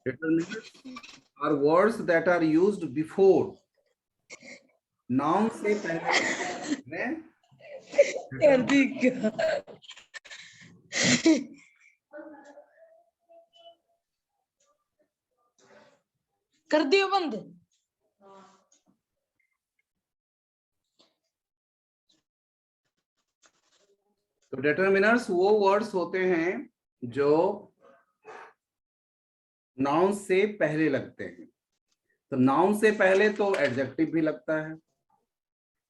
Determinants are words that are used before noun से पहले कर दियो बंद। तो डिटरमिनर्स वो वर्ड्स होते हैं जो नाउन से पहले लगते हैं। तो नाउन से पहले तो एडजेक्टिव भी लगता है।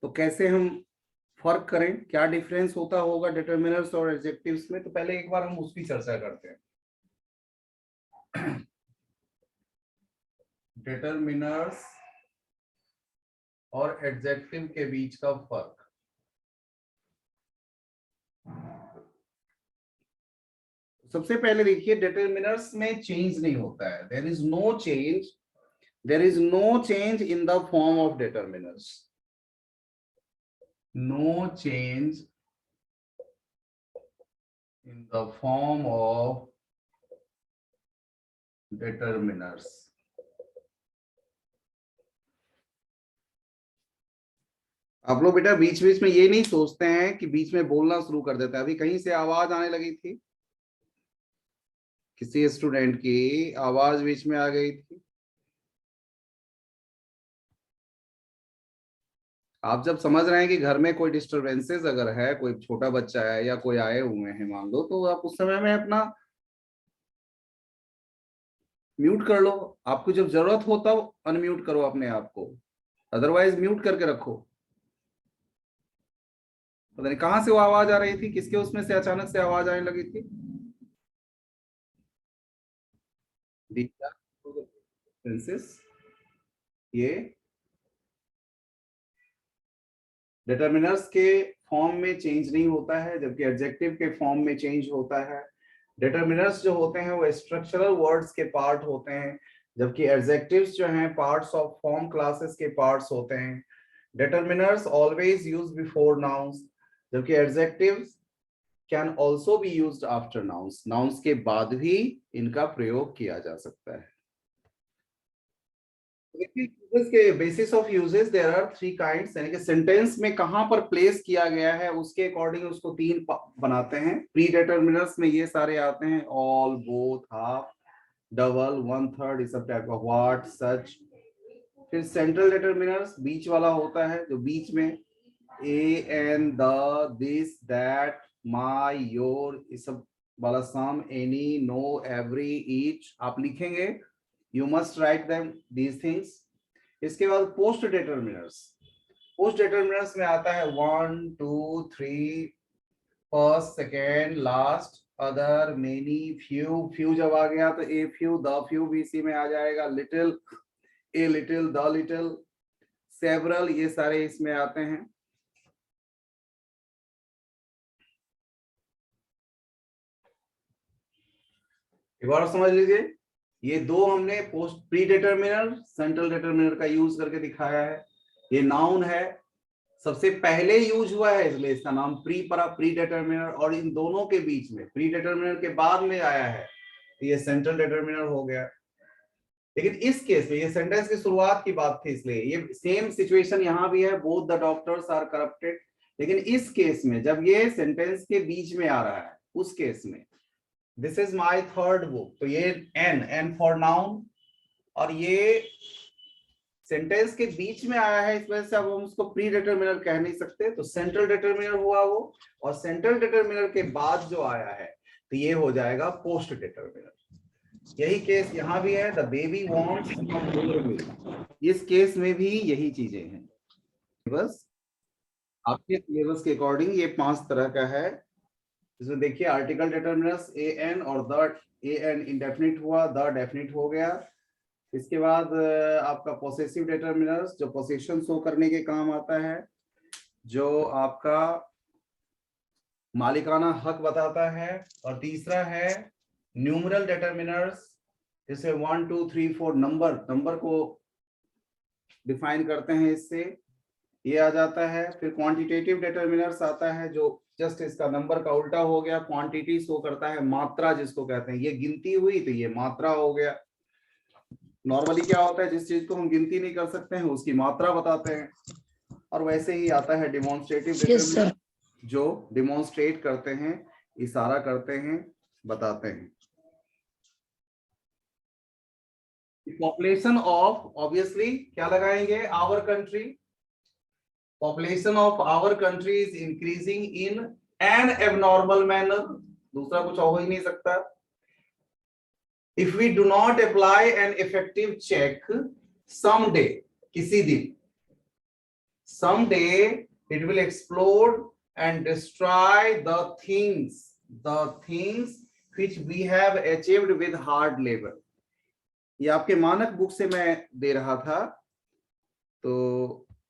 तो कैसे हम फर्क करें, क्या डिफरेंस होता होगा डिटरमिनर्स और एडजेक्टिव्स में, तो पहले एक बार हम उसकी चर्चा करते हैं। डिटरमिनर्स और एडजेक्टिव के बीच का फर्क। सबसे पहले देखिए, डिटरमिनर्स में चेंज नहीं होता है। There is no change in the form of determiners. No change in the form of determiners. आप लोग बेटा बीच बीच में ये नहीं सोचते हैं कि बीच में बोलना शुरू कर देता है। अभी कहीं से आवाज आने लगी थी, किसी स्टूडेंट की आवाज बीच में आ गई थी। आप जब समझ रहे हैं कि घर में कोई डिस्टरबेंसेस अगर है, कोई छोटा बच्चा है या कोई आए हुए हैं मान लो, तो आप उस समय में अपना म्यूट कर लो। आपको जब जरूरत हो तब अनम्यूट करो अपने आप को, अदरवाइज म्यूट करके रखो। पता नहीं कहां से वो आवाज आ रही थी, किसके उसमें से अचानक से आवाज आने लगी थी। ये डिटरमिनर्स के फॉर्म में चेंज नहीं होता है, जबकि एडजेक्टिव के फॉर्म में चेंज होता है। डिटरमिनर्स जो होते हैं वो स्ट्रक्चरल वर्ड्स के पार्ट होते हैं, जबकि एडजेक्टिव्स जो हैं पार्ट्स ऑफ फॉर्म क्लासेस के पार्ट्स होते हैं। Determiners always use before nouns, जबकि adjectives can also be used after nouns. Nouns के बाद भी इनका प्रयोग किया जा सकता है। के basis of uses there are three kinds, यानी कि सेंटेंस में कहां पर प्लेस किया गया है उसके अकॉर्डिंग उसको तीन बनाते हैं। प्री डिटरमिनर्स में ये सारे आते हैं, all, both, half, double, one third, इस सब टाइप का, व्हाट, सच। फिर सेंट्रल डिटरमिनर्स बीच वाला होता है, जो बीच में a an, the, this, that, my, your, इस सब वाला some, any, no, every, each आप लिखेंगे। You must write them these things. इसके बाद पोस्ट डिटरमिनर्स। पोस्ट डिटरमिनर्स में आता है 1 2 3, first, second, last, other, many, few. Few जब आ गया तो ए फ्यू, द फ्यू भी इसी में आ जाएगा, little, a little, the little, several, ये सारे इसमें आते हैं। एक बार समझ लीजिए, ये दो हमने post pre determiner central determiner का यूज करके दिखाया है। ये नाउन है, सबसे पहले यूज हुआ है इसलिए इसका नाम प्री डिटरमिनर, और इन दोनों के बीच में प्री डिटरमिनर के बाद में आया है तो ये सेंट्रल डिटरमिनर हो गया। लेकिन इस केस में ये सेंटेंस की शुरुआत की बात थी, इसलिए ये सेम सिचुएशन यहां भी है, both the doctors are corrupted. लेकिन इस केस में जब ये सेंटेंस के बीच में आ रहा है, उस केस में this is my third book, तो ये एन फॉर नाउन, और ये सेंटेंस के बीच में आया है, इस वजह से अब हम उसको प्री डिटरमिनर कह नहीं सकते, तो सेंट्रल डिटरमिनर हुआ वो। और सेंट्रल डिटरमिनर के बाद जो आया है तो ये हो जाएगा पोस्ट डिटरमिनर। यही केस यहां भी है, the baby wants more milk. इस केस में भी यही चीजें हैं। बस आपके सिलेबस के अकॉर्डिंग ये 5 तरह का है। इसमें देखिए आर्टिकल डिटरमिनर्स ए एन और द, ए एन इंडेफिनिट हुआ, द डेफिनिट हो गया। इसके बाद आपका पोसेसिव डिटरमिनर्स जो पोसेशन शो करने के काम आता है, जो आपका मालिकाना हक बताता है। और तीसरा है न्यूमरल डिटरमिनर्स, जैसे 1 2 3 4 नंबर को डिफाइन करते हैं, इससे ये आ जाता है। फिर क्वांटिटेटिव डिटरमिनर्स आता है, जो जस्ट इसका नंबर का उल्टा हो गया, क्वांटिटी शो करता है, मात्रा जिसको कहते हैं, ये गिनती हुई तो ये मात्रा हो गया। नॉर्मली क्या होता है, जिस चीज को हम गिनती नहीं कर सकते हैं उसकी मात्रा बताते हैं, और वैसे ही आता है डिमॉन्स्ट्रेटिव डिटरमिनर, जो डिमॉन्स्ट्रेट करते हैं, इशारा करते हैं, बताते हैं। पॉपुलेशन ऑफ, ऑब्वियसली क्या लगाएंगे, our country, population of our country is increasing in an abnormal manner, दूसरा कुछ हो ही नहीं सकता। If we do not apply an effective check, someday, किसी दिन, someday it will explode and destroy the things which we have achieved with hard labor. ये आपके मानक बुक से मैं दे रहा था, तो